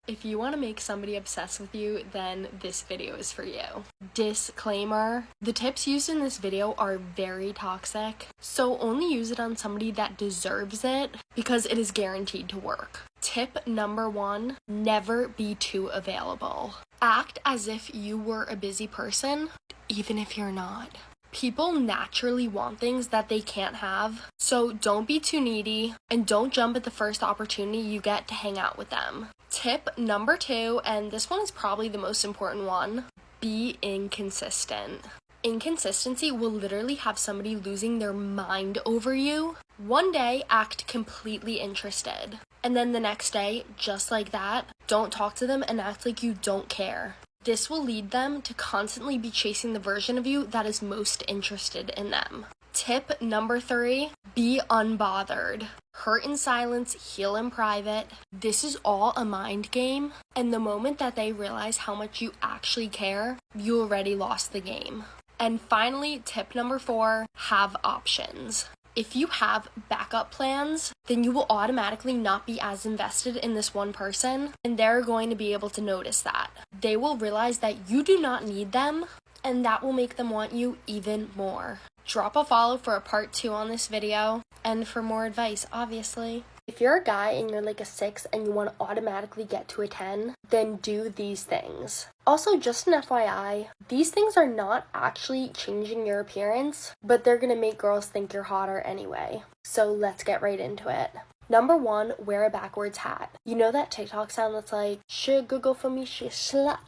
If you want to make somebody obsessed with you, then this video is for you. Disclaimer: the tips used in this video are very toxic, so only use it on somebody that deserves it because it is guaranteed to work. Tip number 1, never be too available. Act as if you were a busy person, even if you're not. People naturally want things that they can't have, so don't be too needy and don't jump at the first opportunity you get to hang out with them. Tip number 2, and this one is probably the most important one, be inconsistent. Inconsistency will literally have somebody losing their mind over you. One day, act completely interested, and then the next day, just like that, don't talk to them and act like you don't care. This will lead them to constantly be chasing the version of you that is most interested in them. Tip number 3, be unbothered. Hurt in silence, heal in private. This is all a mind game, and the moment that they realize how much you actually care, you already lost the game. And finally, tip number 4, have options. If you have backup plans, then you will automatically not be as invested in this one person, and they're going to be able to notice that. They will realize that you do not need them, and that will make them want you even more. Drop a follow for a part 2 on this video, and for more advice, obviously. If you're a guy and you're like a 6 and you want to automatically get to a 10, then do these things. Also, just an FYI, these things are not actually changing your appearance, but they're going to make girls think you're hotter anyway. So let's get right into it. Number 1, wear a backwards hat. You know that TikTok sound that's like, she Google for me, she slut.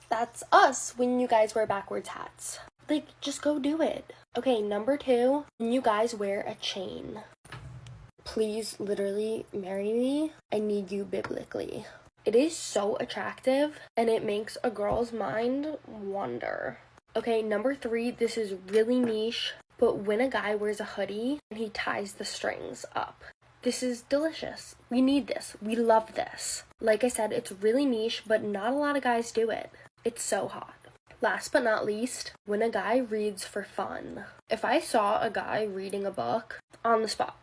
That's us when you guys wear backwards hats. Like, just go do it. Okay, number 2, when you guys wear a chain. Please literally marry me. I need you biblically. It is so attractive and it makes a girl's mind wander. Okay, number 3, this is really niche, but when a guy wears a hoodie and he ties the strings up. This is delicious. We need this. We love this. Like I said, it's really niche, but not a lot of guys do it. It's so hot. Last but not least, when a guy reads for fun. If I saw a guy reading a book on the spot,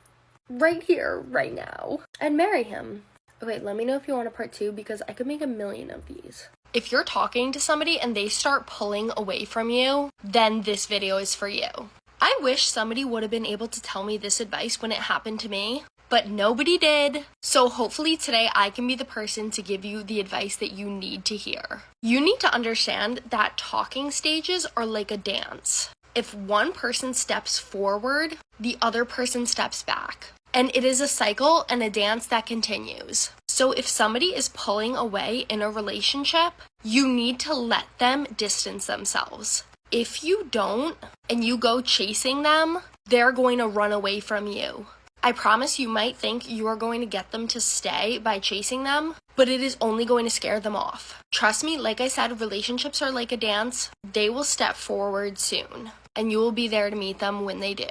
right here, right now, I'd marry him. Okay, let me know if you want a part 2 because I could make a million of these. If you're talking to somebody and they start pulling away from you, then this video is for you. I wish somebody would have been able to tell me this advice when it happened to me, but nobody did. So hopefully today I can be the person to give you the advice that you need to hear. You need to understand that talking stages are like a dance. If one person steps forward, the other person steps back. And it is a cycle and a dance that continues. So if somebody is pulling away in a relationship, you need to let them distance themselves. If you don't, and you go chasing them, they're going to run away from you. I promise you might think you are going to get them to stay by chasing them, but it is only going to scare them off. Trust me, like I said, relationships are like a dance. They will step forward soon, and you will be there to meet them when they do.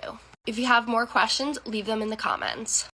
If you have more questions, leave them in the comments.